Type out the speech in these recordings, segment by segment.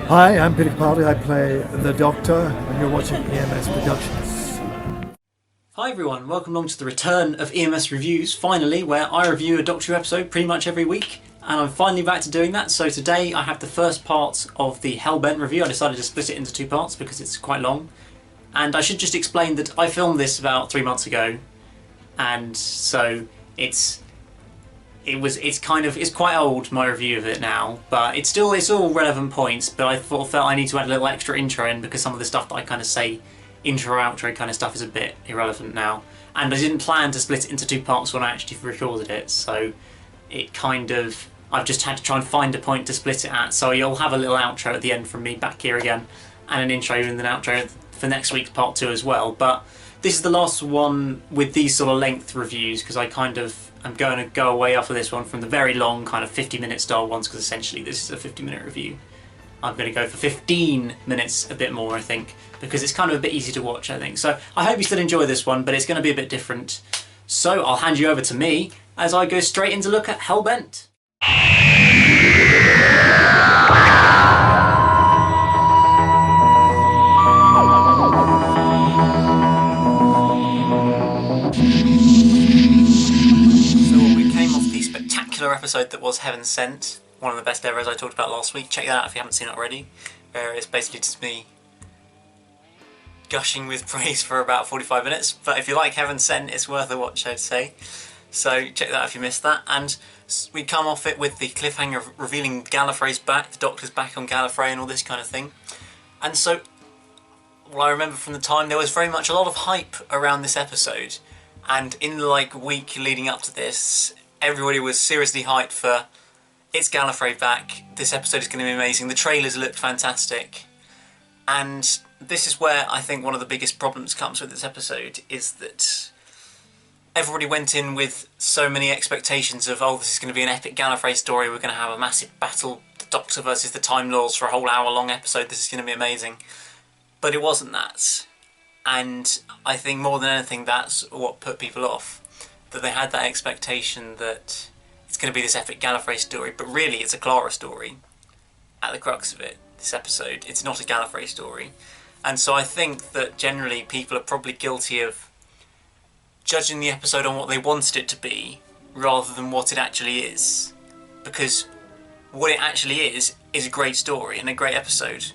Hi, I'm Peter Capaldi. I play the Doctor, and you're watching EMS Productions. Hi everyone, welcome along to the return of EMS Reviews, finally, where I review a Doctor Who episode pretty much every week, and I'm finally back to doing that. So today I have the first part of the Hellbent review. I decided to split it into two parts because it's quite long. And I should just explain that I filmed this about 3 months ago, and so it's quite old, my review of it now, but it's all relevant points. But I felt I need to add a little extra intro in because some of the stuff that I kind of say, intro outro kind of stuff, is a bit irrelevant now. And I didn't plan to split it into two parts when I actually recorded it, so I've just had to try and find a point to split it at. So you'll have a little outro at the end from me back here again, and an intro and an outro for next week's part 2 as well. But this is the last one with these sort of length reviews because I'm going to go away after this one from the very long kind of 50-minute style ones, because essentially this is a 50-minute review. I'm going to go for 15 minutes, a bit more, I think, because it's kind of a bit easy to watch, I think. So I hope you still enjoy this one, but it's going to be a bit different. So I'll hand you over to me as I go straight into look at Hellbent. Episode that was Heaven Sent, one of the best ever, as I talked about last week. Check that out if you haven't seen it already, where it's basically just me gushing with praise for about 45 minutes. But if you like Heaven Sent, it's worth a watch, I'd say. So check that out if you missed that. And we come off it with the cliffhanger of revealing Gallifrey's back, the Doctor's back on Gallifrey and all this kind of thing. And so, what I remember from the time, there was very much a lot of hype around this episode. And in the week leading up to this, everybody was seriously hyped for it's Gallifrey back, this episode is going to be amazing, the trailers looked fantastic. And this is where I think one of the biggest problems comes with this episode, is that everybody went in with so many expectations of, oh, this is going to be an epic Gallifrey story, we're going to have a massive battle, the Doctor versus the Time Lords for a whole hour-long episode, this is going to be amazing. But it wasn't that. And I think more than anything, that's what put people off. That they had that expectation that it's going to be this epic Gallifrey story, but really it's a Clara story at the crux of it, this episode. It's not a Gallifrey story. And so I think that generally people are probably guilty of judging the episode on what they wanted it to be rather than what it actually is. Because what it actually is a great story and a great episode.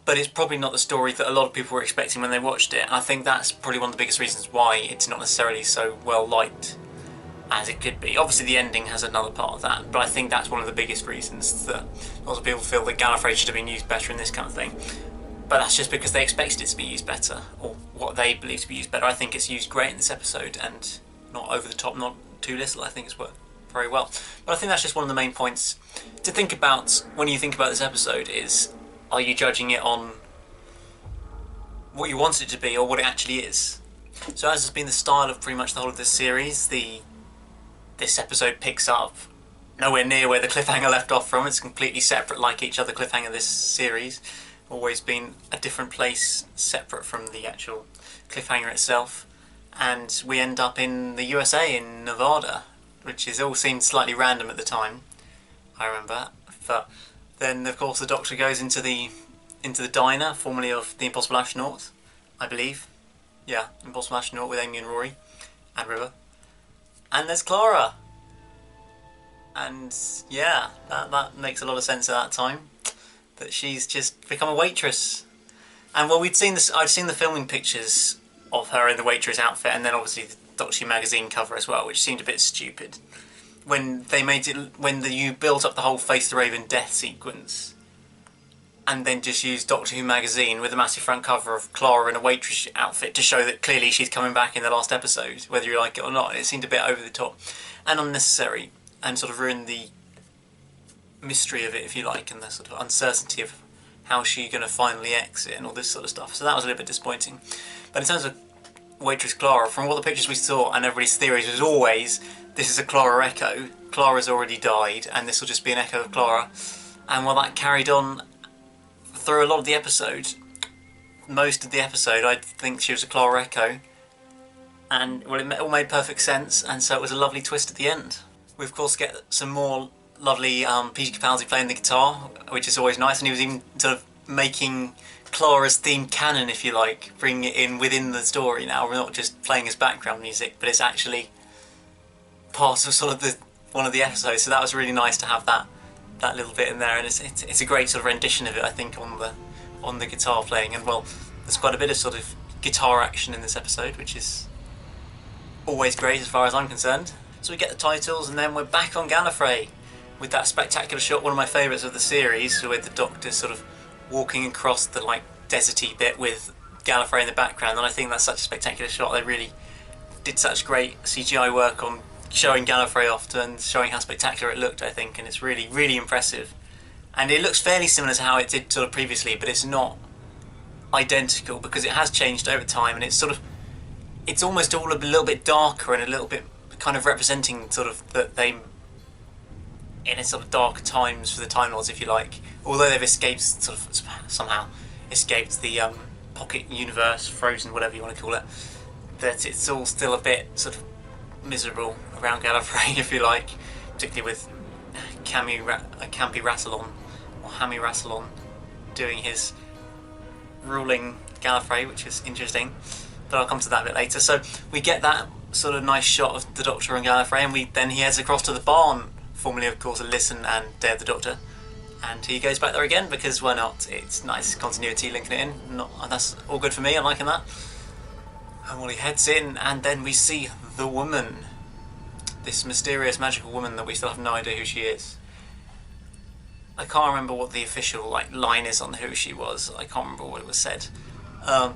But it's probably not the story that a lot of people were expecting when they watched it. And I think that's probably one of the biggest reasons why it's not necessarily so well liked as it could be. Obviously the ending has another part of that, but I think that's one of the biggest reasons that lots of people feel that Gallifrey should have been used better in this kind of thing. But that's just because they expected it to be used better, or what they believe to be used better. I think it's used great in this episode, and not over the top, not too little. I think it's worked very well. But I think that's just one of the main points to think about when you think about this episode is, are you judging it on what you want it to be or what it actually is? So as has been the style of pretty much the whole of this series, this episode picks up nowhere near where the cliffhanger left off from. It's completely separate, like each other cliffhanger this series. Always been a different place, separate from the actual cliffhanger itself. And we end up in the USA, in Nevada, which all seemed slightly random at the time, I remember. But then, of course, the Doctor goes into the diner, formerly of the Impossible Astronaut, I believe. Yeah, Impossible Astronaut with Amy and Rory and River. And there's Clara. And yeah, that makes a lot of sense at that time, that she's just become a waitress. And well, I'd seen the filming pictures of her in the waitress outfit, and then obviously the Doctor Who magazine cover as well, which seemed a bit stupid. When you built up the whole Face the Raven death sequence and then just used Doctor Who magazine with a massive front cover of Clara in a waitress outfit to show that clearly she's coming back in the last episode, whether you like it or not. It seemed a bit over the top and unnecessary, and sort of ruined the mystery of it, if you like, and the sort of uncertainty of how she's going to finally exit and all this sort of stuff. So that was a little bit disappointing. But in terms of waitress Clara, from all the pictures we saw, and everybody's theories was always, this is a Clara echo. Clara's already died, and this will just be an echo of Clara. And while that carried on through a lot of the episode, most of the episode, I think she was a Clara echo. And well, it all made perfect sense, and so it was a lovely twist at the end. We of course get some more lovely Peter Capaldi playing the guitar, which is always nice, and he was even sort of making Clara's theme canon, if you like, bringing it in within the story now. We're not just playing as background music, but it's actually part of sort of one of the episodes, so that was really nice to have that little bit in there, and it's a great sort of rendition of it, I think, on the guitar playing. And well, there's quite a bit of sort of guitar action in this episode, which is always great as far as I'm concerned. So we get the titles, and then we're back on Gallifrey with that spectacular shot, one of my favourites of the series, with the Doctor sort of walking across the like deserty bit with Gallifrey in the background. And I think that's such a spectacular shot. They really did such great CGI work on showing Gallifrey off and showing how spectacular it looked, I think, and it's really, really impressive. And it looks fairly similar to how it did sort of previously, but it's not identical because it has changed over time, and it's almost all a little bit darker and a little bit kind of representing sort of that they in a sort of darker times for the Time Lords, if you like. Although they've escaped, sort of somehow escaped the pocket universe, frozen, whatever you want to call it, that it's all still a bit sort of miserable around Gallifrey, if you like, particularly with Campy Rassilon, or Hammy Rassilon, doing his ruling Gallifrey, which is interesting, but I'll come to that a bit later. So we get that sort of nice shot of the Doctor and Gallifrey, and then he heads across to the barn, formerly of course Listen and Day of the Doctor, and he goes back there again because why not? It's nice continuity linking it in, that's all good for me, I'm liking that. And well, he heads in, and then we see the woman, this mysterious magical woman that we still have no idea who she is. I can't remember what the official line is on who she was. I can't remember what it was said. I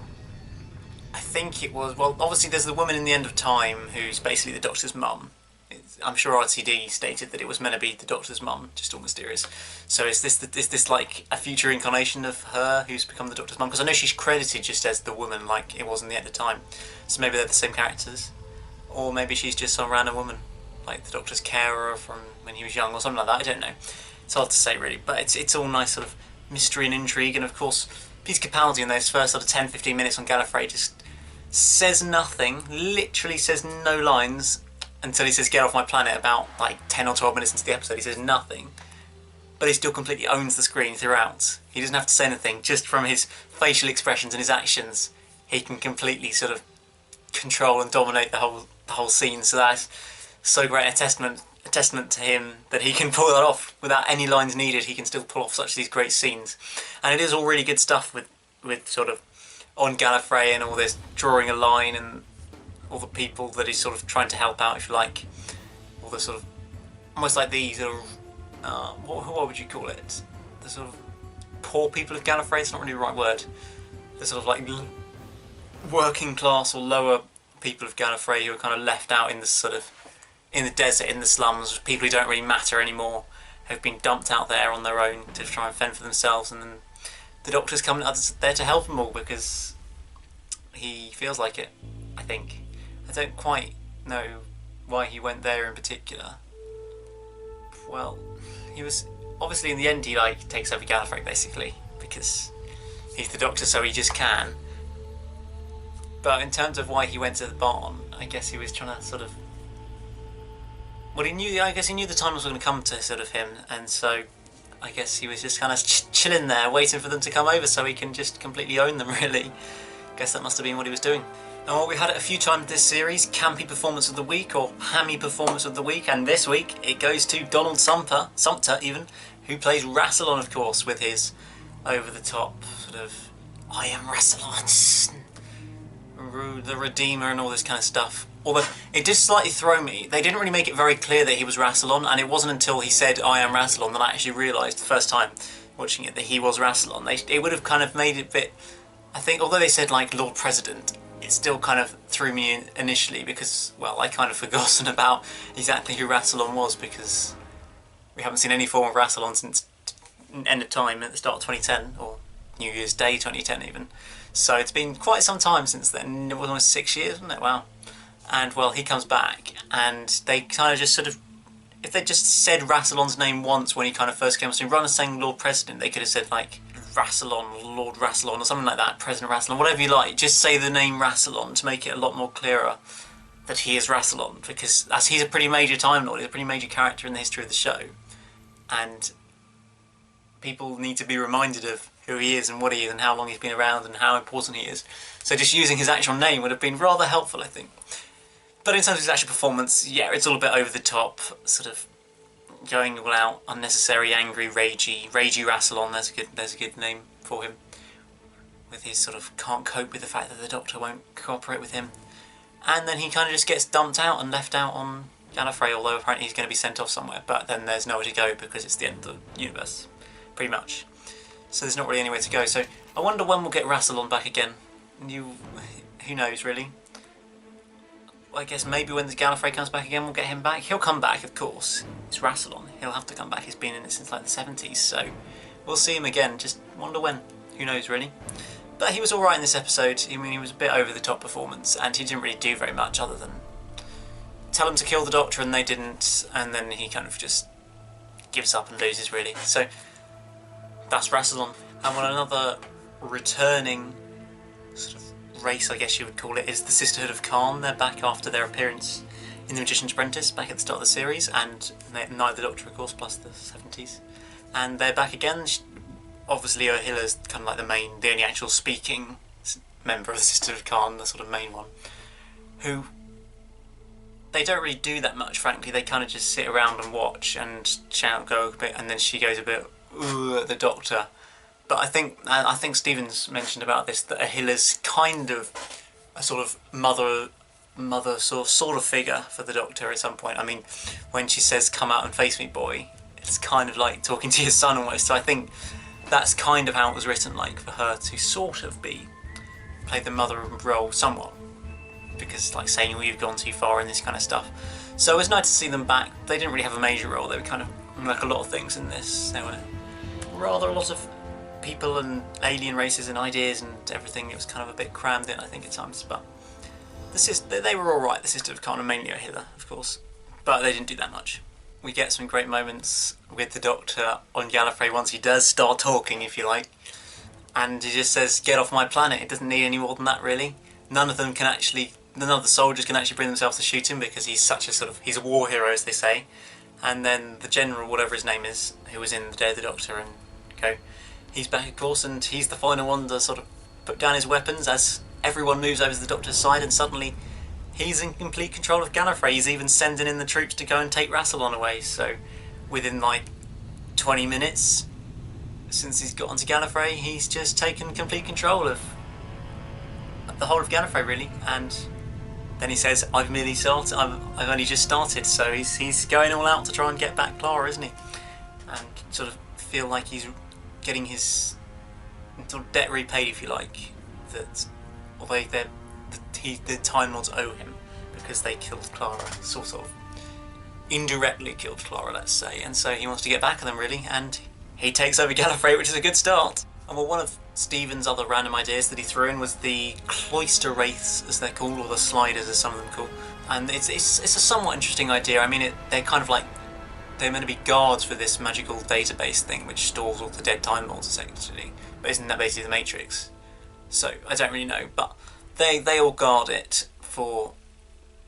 think it was, well, obviously there's the woman in the End of Time who's basically the Doctor's mum. I'm sure RTD stated that it was meant to be the Doctor's mum, just all mysterious. So is this like a future incarnation of her who's become the Doctor's mum? Because I know she's credited just as the woman, like it was in the End of Time. So maybe they're the same characters, or maybe she's just some random woman, like the Doctor's carer from when he was young, or something like that. I don't know. It's hard to say really, but it's all nice sort of mystery and intrigue. And of course, Peter Capaldi in those first sort of 10-15 minutes on Gallifrey just says nothing, literally says no lines, until he says get off my planet about like 10 or 12 minutes into the episode. He says nothing, but he still completely owns the screen throughout. He doesn't have to say anything, just from his facial expressions and his actions he can completely sort of control and dominate the whole scene. So that's so great, a testament to him that he can pull that off without any lines needed. He can still pull off such these great scenes, and it is all really good stuff with sort of on Gallifrey and all this drawing a line and all the people that he's sort of trying to help out, if you like, all the sort of almost like the sort of what would you call it? The sort of poor people of Gallifrey. It's not really the right word. The sort of like working class or lower people of Gallifrey who are kind of left out in the sort of in the desert, in the slums, people who don't really matter anymore, have been dumped out there on their own to try and fend for themselves, and then the Doctor's coming there to help them all because he feels like it, I think. I don't quite know why he went there in particular. Well, he was obviously in the end he takes over Gallifrey basically because he's the Doctor, so he just can. But in terms of why he went to the barn, I guess he was trying to sort of, well, I guess he knew the time was going to come to sort of him, and so I guess he was just kind of chilling there, waiting for them to come over so he can just completely own them, really. I guess that must have been what he was doing. And what we had it a few times this series, Campy Performance of the Week, or Hammy Performance of the Week, and this week it goes to Donald Sumpter even, who plays Rassilon, of course, with his over-the-top sort of, I am Rassilon, the Redeemer and all this kind of stuff. Although it did slightly throw me. They didn't really make it very clear that he was Rassilon, and it wasn't until he said I am Rassilon that I actually realised the first time watching it that he was Rassilon. It would have kind of made it a bit, I think, although they said like Lord President, it still kind of threw me in initially because, well, I kind of forgotten about exactly who Rassilon was because we haven't seen any form of Rassilon since End of Time at the start of 2010, or New Year's Day 2010 even. So it's been quite some time since then. It was almost 6 years, wasn't it? Wow. And well, he comes back, and they kind of just sort of, if they just said Rassilon's name once when he kind of first came on screen, rather than saying Lord President, they could have said like Rassilon, Lord Rassilon, or something like that, President Rassilon, whatever you like. Just say the name Rassilon to make it a lot more clearer that he is Rassilon, because as he's a pretty major Time Lord, he's a pretty major character in the history of the show. and people need to be reminded of who he is and what he is and how long he's been around and how important he is. So just using his actual name would have been rather helpful, I think. But in terms of his actual performance, yeah, it's all a bit over the top, sort of going all out, unnecessary, angry, ragey Rassilon. There's a good name for him. With his sort of can't cope with the fact that the Doctor won't cooperate with him, and then he kind of just gets dumped out and left out on Gallifrey. Although apparently he's going to be sent off somewhere, but then there's nowhere to go because it's the end of the universe, pretty much. So there's not really anywhere to go. So I wonder when we'll get Rassilon back again. Who knows really? I guess maybe when the Gallifrey comes back again, we'll get him back. He'll come back, of course. It's Rassilon. He'll have to come back. He's been in it since like the 70s, so we'll see him again. Just wonder when. Who knows, really? But he was all right in this episode. I mean, he was a bit over the top performance, and he didn't really do very much other than tell them to kill the Doctor, and they didn't. And then he kind of just gives up and loses, really. So that's Rassilon. And one another returning sort of race, I guess you would call it, is the Sisterhood of Khan. They're back after their appearance in The Magician's Apprentice back at the start of the series, and Night of the Doctor, of course, plus the 70s. And they're back again. Obviously, Ohila's kind of like the only actual speaking member of the Sisterhood of Khan, the sort of main one, who they don't really do that much, frankly. They kind of just sit around and watch and shout, go a bit, and then she goes a bit, ooh, at the Doctor. But I think Stephen's mentioned about this, that Ohila's kind of a sort of mother sort of figure for the Doctor at some point. I mean, when she says, "Come out and face me, boy," it's kind of like talking to your son almost. So I think that's kind of how it was written, like for her to sort of play the mother role somewhat, because like saying, "Well, you've gone too far," and this kind of stuff. So it was nice to see them back. They didn't really have a major role. They were kind of like a lot of things in this. There were rather a lot of people and alien races and ideas and everything. It was kind of a bit crammed in, I think, at times. But they were all right. The Sisterhood of Khan, and mainly Ohila, of course, but they didn't do that much. We get some great moments with the Doctor on Gallifrey once he does start talking, if you like, and he just says, "Get off my planet." It doesn't need any more than that, really. None of the soldiers can actually bring themselves to shoot him because he's he's a war hero, as they say. And then the general, whatever his name is, who was in The Day of the Doctor and Co, he's back, of course, and he's the final one to sort of put down his weapons as everyone moves over to the Doctor's side, and suddenly he's in complete control of Gallifrey. He's even sending in the troops to go and take Rassilon away. So within like 20 minutes since he's got onto Gallifrey, he's just taken complete control of the whole of Gallifrey, really. And then he says, "I've merely started. I've only just started." So he's going all out to try and get back Clara, isn't he? And sort of feel like he's getting his sort of debt repaid, if you like. That although the Time Lords owe him because they killed Clara, sort of indirectly killed Clara, let's say, and so he wants to get back at them, really, and he takes over Gallifrey, which is a good start. And well, one of Stephen's other random ideas that he threw in was the Cloister wraiths, as they're called, or the sliders, as some of them call. And it's a somewhat interesting idea. I mean, they're kind of like, they're meant to be guards for this magical database thing, which stores all the dead Time Lords, essentially. But isn't that basically the Matrix? So I don't really know, but they all guard it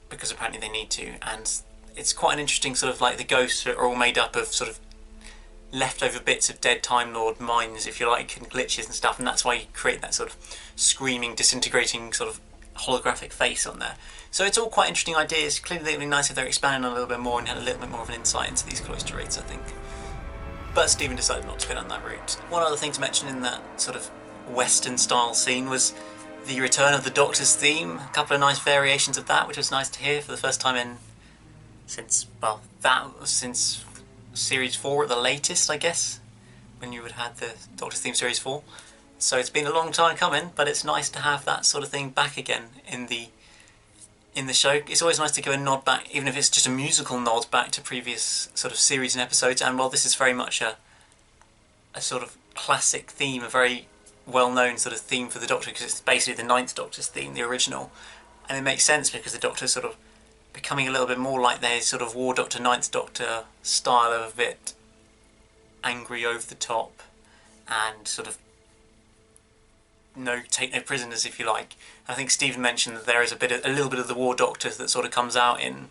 because apparently they need to, and it's quite an interesting sort of like the ghosts are all made up of sort of leftover bits of dead Time Lord minds, if you like, and glitches and stuff, and that's why you create that sort of screaming, disintegrating sort of holographic face on there. So it's all quite interesting ideas. Clearly it would be nice if they're expanding on a little bit more and had a little bit more of an insight into these Cloister wraiths, I think. But Stephen decided not to go down that route. One other thing to mention in that sort of Western style scene was the return of the Doctor's theme. A couple of nice variations of that, which was nice to hear for the first time since Series 4 at the latest, I guess, when you would have the Doctor's theme Series 4. So it's been a long time coming, but it's nice to have that sort of thing back again in the show. It's always nice to give a nod back, even if it's just a musical nod back to previous sort of series and episodes. And while this is very much a sort of classic theme, a very well-known sort of theme for the Doctor, because it's basically the Ninth Doctor's theme, the original, and it makes sense because the Doctor's sort of becoming a little bit more like their sort of War Doctor, Ninth Doctor style, of a bit angry, over the top, and sort of take no prisoners, if you like. And I think Stephen mentioned that there is a little bit of the War Doctor that sort of comes out in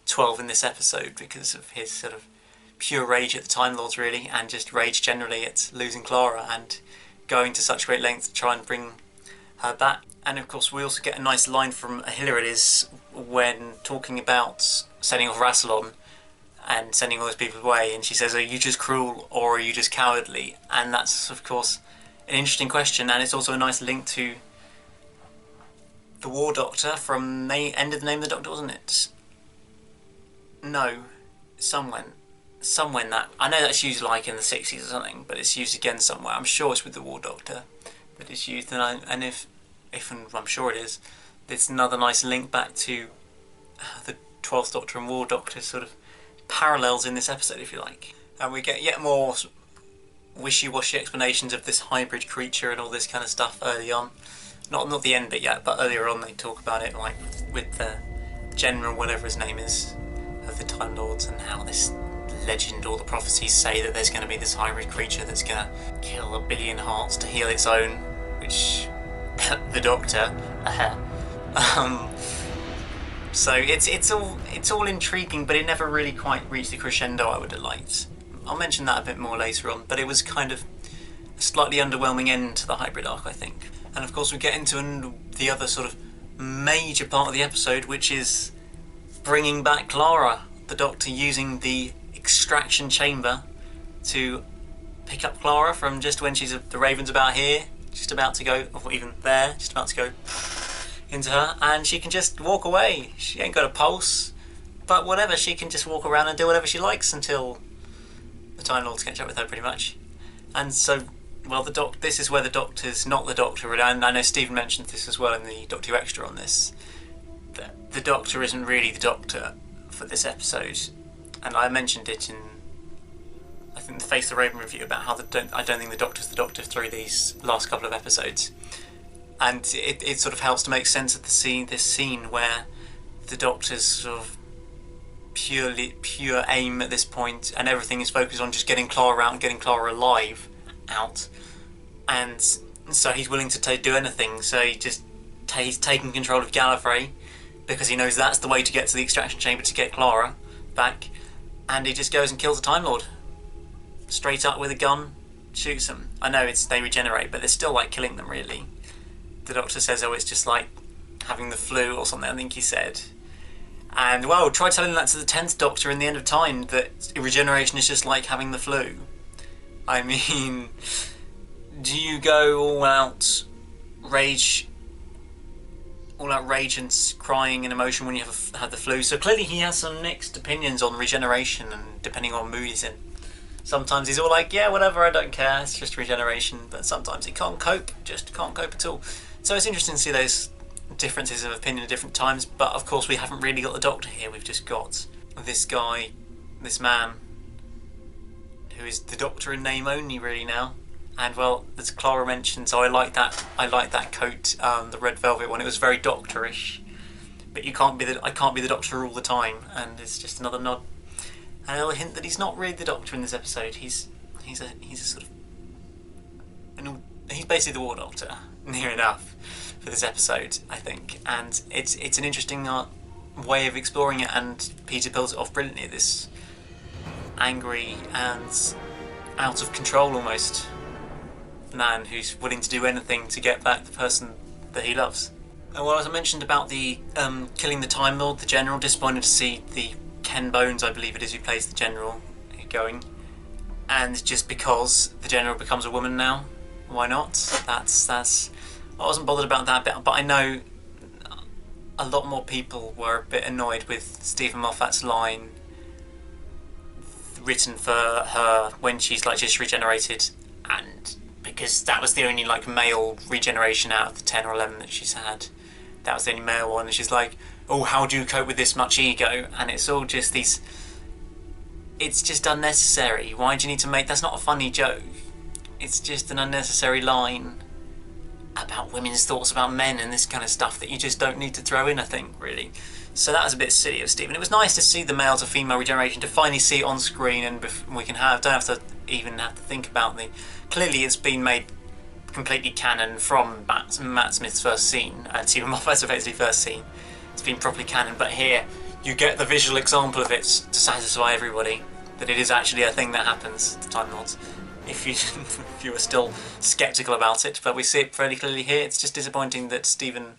12 in this episode because of his sort of pure rage at the Time Lords really, and just rage generally at losing Clara and going to such great lengths to try and bring her back. And of course we also get a nice line from Hilarides when talking about sending off Rassilon and sending all those people away, and she says, are you just cruel or are you just cowardly? And that's of course an interesting question, and it's also a nice link to the War Doctor from the end of the Name of the Doctor, wasn't it? No, somewhere that, I know that's used like in the 60s or something, but it's used again somewhere. I'm sure it's with the War Doctor that it's used, and if I'm sure it is, it's another nice link back to the 12th Doctor and War Doctor sort of parallels in this episode, if you like. And we get yet more wishy-washy explanations of this hybrid creature and all this kind of stuff early on. Not the end bit yet, but earlier on they talk about it, like with the General, whatever his name is, of the Time Lords, and how this legend, all the prophecies say that there's going to be this hybrid creature that's going to kill 1 billion hearts to heal its own, which the Doctor, so it's all intriguing, but it never really quite reached the crescendo I would have liked. I'll mention that a bit more later on, but it was kind of a slightly underwhelming end to the hybrid arc, I think. And of course we get into the other sort of major part of the episode, which is bringing back Clara, the Doctor using the extraction chamber to pick up Clara from just when the Raven's about here, just about to go, or even there, just about to go into her, and she can just walk away. She ain't got a pulse, but whatever, she can just walk around and do whatever she likes until the Time Lords catch up with her, pretty much. And so, well, this is where the Doctor's not the Doctor, and I know Stephen mentioned this as well in the Doctor Who Extra on this, that the Doctor isn't really the Doctor for this episode. And I mentioned it in, I think, the Face the Raven review about how I don't think the Doctor's the Doctor through these last couple of episodes. And it sort of helps to make sense of this scene where the Doctor's sort of pure aim at this point, and everything is focused on just getting Clara out and getting Clara alive out. And so he's willing to do anything. So he's taking control of Gallifrey because he knows that's the way to get to the extraction chamber to get Clara back. And he just goes and kills a Time Lord. Straight up with a gun, shoots them. I know they regenerate, but they're still like killing them, really. The Doctor says, oh, it's just like having the flu or something, I think he said. And, well, try telling that to the 10th Doctor in the End of Time, that regeneration is just like having the flu. I mean, do you go all out rage and crying and emotion when you have the flu? So clearly he has some mixed opinions on regeneration, and depending on mood he's in. Sometimes he's all like, yeah, whatever, I don't care, it's just regeneration. But sometimes he can't cope, just can't cope at all. So it's interesting to see those differences of opinion at different times. But of course we haven't really got the Doctor here. We've just got this guy, this man, who is the Doctor in name only really now. And well, as Clara mentioned, so I like that coat, the red velvet one. It was very Doctorish. But I can't be the Doctor all the time, and it's just another nod. And a little hint that he's not really the Doctor in this episode. He's a sort of, he's basically the War Doctor, near enough, for this episode, I think. And it's an interesting way of exploring it, and Peter pulls it off brilliantly. This angry and out of control almost man who's willing to do anything to get back the person that he loves. And well, as I mentioned about the killing the Time Lord, the General, disappointed to see the Ken Bones, I believe it is, who plays the General, going. And just because the General becomes a woman now, why not? That's I wasn't bothered about that bit, but I know a lot more people were a bit annoyed with Stephen Moffat's line written for her when she's like just regenerated, and because that was the only like male regeneration out of the 10 or 11 that she's had. That was the only male one, and she's like, oh, how do you cope with this much ego? And it's all just these, it's just unnecessary. Why do you need to make, that's not a funny joke. It's just an unnecessary line about women's thoughts about men and this kind of stuff that you just don't need to throw in, I think, really. So that was a bit silly of Stephen. It was nice to see the male to female regeneration, to finally see it on screen, and we can don't have to even have to think about clearly it's been made completely canon from Matt Smith's first scene, and Stephen Moffat's effectively first scene. It's been properly canon, but here you get the visual example of it to satisfy everybody. that it is actually a thing that happens, the Time Lords, if you if you were still sceptical about it. But we see it fairly clearly here. It's just disappointing that Stephen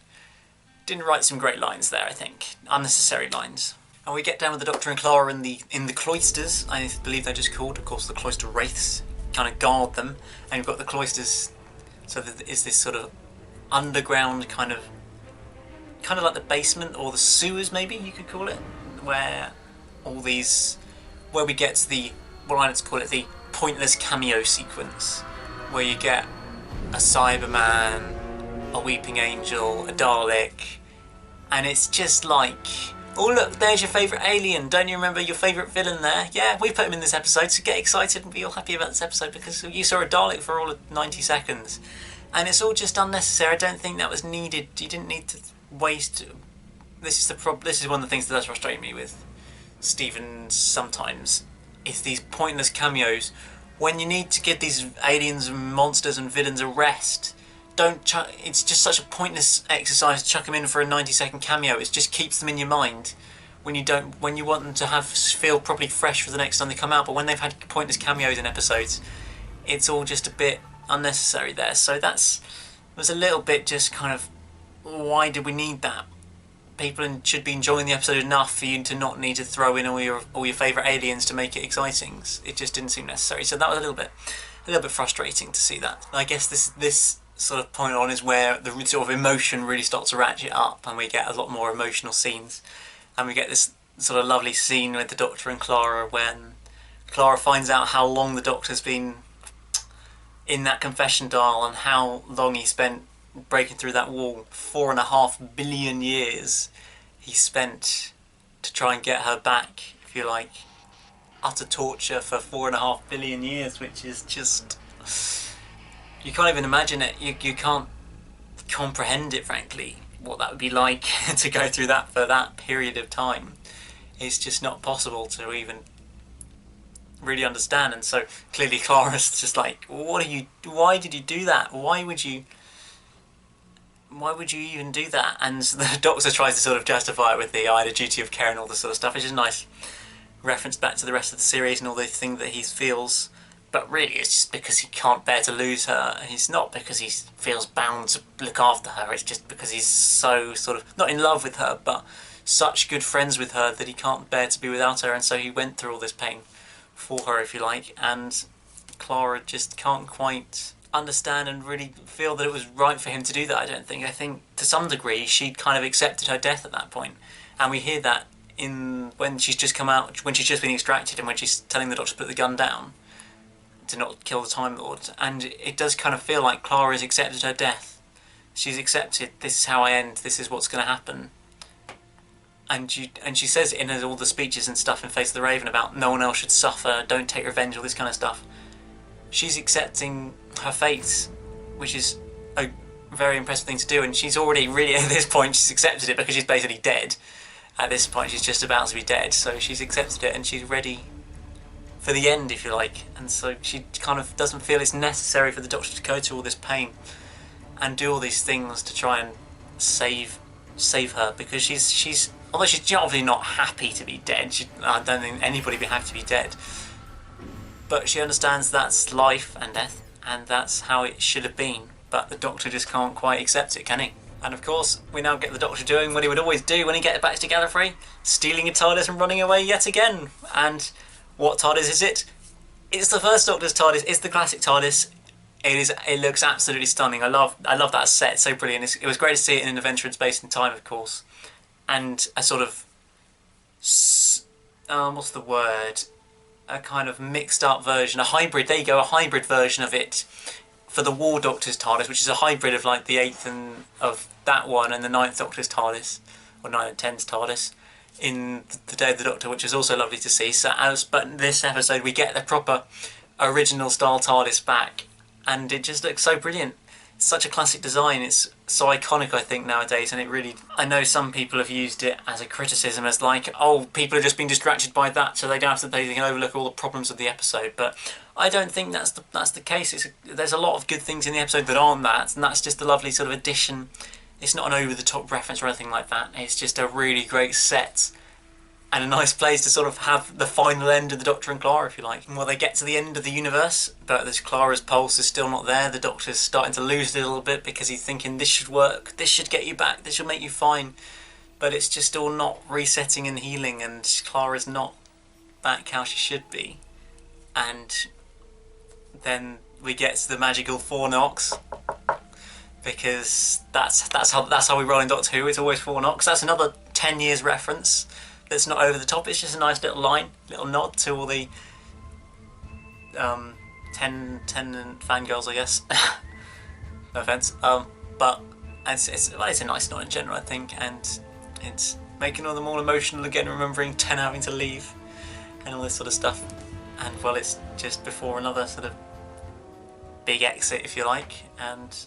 didn't write some great lines there, I think. Unnecessary lines. And we get down with the Doctor and Clara in the Cloisters, I believe they're just called. Of course, the Cloister wraiths kind of guard them, and you've got the Cloisters. So there is this sort of underground kind of like the basement or the sewers, maybe you could call it, where we get to the, what I like to call it, the pointless cameo sequence, where you get a Cyberman, a Weeping Angel, a Dalek, and it's just like, oh look, there's your favourite alien. Don't you remember your favourite villain there? Yeah, we put him in this episode, so get excited and be all happy about this episode because you saw a Dalek for all of 90 seconds. And it's all just unnecessary. I don't think that was needed. You didn't need to waste... This is one of the things that does frustrate me with Stephen sometimes, is these pointless cameos. When you need to give these aliens and monsters and villains a rest, it's just such a pointless exercise to chuck them in for a 90-second cameo. It just keeps them in your mind when you want them to feel properly fresh for the next time they come out. But when they've had pointless cameos in episodes, it's all just a bit unnecessary there. So was a little bit just kind of, why did we need that? People should be enjoying the episode enough for you to not need to throw in all your favourite aliens to make it exciting. It just didn't seem necessary. So that was a little bit frustrating to see that. I guess this sort of point on is where the sort of emotion really starts to ratchet up, and we get a lot more emotional scenes, and we get this sort of lovely scene with the Doctor and Clara when Clara finds out how long the Doctor's been in that confession dial and how long he spent breaking through that wall. 4.5 billion years he spent to try and get her back, if you like. Utter torture for 4.5 billion years, which is just... You can't even imagine it. You can't comprehend it, frankly, what that would be like to go through that for that period of time. It's just not possible to even really understand. And so clearly Clara's just like, why did you do that? Why would you even do that? And the Doctor tries to sort of justify it with I had a duty of care and all this sort of stuff, which is a nice reference back to the rest of the series and all the things that he feels. But really it's just because he can't bear to lose her. It's not because he feels bound to look after her. It's just because he's so sort of, not in love with her, but such good friends with her that he can't bear to be without her. And so he went through all this pain for her, if you like. And Clara just can't quite understand and really feel that it was right for him to do that, I don't think. I think to some degree she'd kind of accepted her death at that point. And we hear that when she's just come out, when she's just been extracted and when she's telling the Doctor to put the gun down to not kill the Time Lord. And it does kind of feel like Clara has accepted her death. She's accepted, this is how I end, this is what's going to happen. And she says it in all the speeches and stuff in Face of the Raven about no one else should suffer, don't take revenge, all this kind of stuff. She's accepting her fate, which is a very impressive thing to do, and she's already really, at this point, she's accepted it because she's basically dead. At this point, she's just about to be dead, so she's accepted it and she's ready for the end, if you like. And so she kind of doesn't feel it's necessary for the Doctor to go to all this pain and do all these things to try and save her, because she's although she's obviously not happy to be dead. I don't think anybody would be happy to be dead. But she understands that's life and death, and that's how it should have been. But the Doctor just can't quite accept it, can he? And of course, we now get the Doctor doing what he would always do when he gets back to Gallifrey, stealing a TARDIS and running away yet again. And what TARDIS is it? It's the first Doctor's TARDIS. It's the classic TARDIS. It looks absolutely stunning. I love that set. It's so brilliant. It was great to see it in An Adventure in Space and Time, of course. And a sort of... what's the word? A kind of mixed up version, a hybrid, there you go, a hybrid version of it for the War Doctor's TARDIS, which is a hybrid of like the 8th and of that one and the 9th Doctor's TARDIS, or 9 and 10's TARDIS, in the Day of the Doctor, which is also lovely to see. But in this episode we get the proper original style TARDIS back, and it just looks so brilliant. It's such a classic design, it's so iconic, I think, nowadays, and it really... I know some people have used it as a criticism, as like, oh, people have just been distracted by that, so they can overlook all the problems of the episode, but I don't think that's the case. There's a lot of good things in the episode that aren't that, and that's just a lovely sort of addition. It's not an over-the-top reference or anything like that, it's just a really great set and a nice place to sort of have the final end of the Doctor and Clara, if you like. Well, they get to the end of the universe, but this Clara's pulse is still not there. The Doctor's starting to lose it a little bit because he's thinking this should work, this should get you back, this should make you fine. But it's just all not resetting and healing, and Clara's not back how she should be. And then we get to the magical 4 knocks, because that's how we roll in Doctor Who. It's always 4 knocks. That's another 10 years reference. That's not over the top. It's just a nice little line, little nod to all the 10 fangirls, I guess. No offense. But it's a nice nod in general, I think, and it's making all them all emotional again, remembering 10 having to leave and all this sort of stuff. And well, it's just before another sort of big exit, if you like, and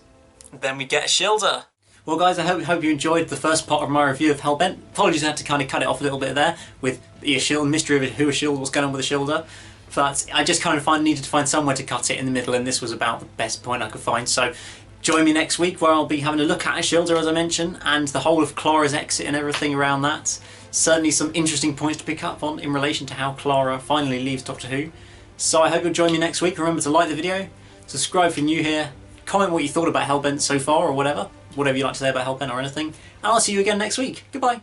then we get a Shilda. Well guys, I hope you enjoyed the first part of my review of Hellbent. Apologies I had to kind of cut it off a little bit there with the Shield, mystery of who a Shield, what's going on with a Shilda. But I just kind of needed to find somewhere to cut it in the middle, and this was about the best point I could find. So join me next week where I'll be having a look at a Shilda, as I mentioned, and the whole of Clara's exit and everything around that. Certainly some interesting points to pick up on in relation to how Clara finally leaves Doctor Who. So I hope you'll join me next week. Remember to like the video, subscribe if you're new here, comment what you thought about Hellbent so far or whatever you like to say about Hellbent or anything, and I'll see you again next week. Goodbye.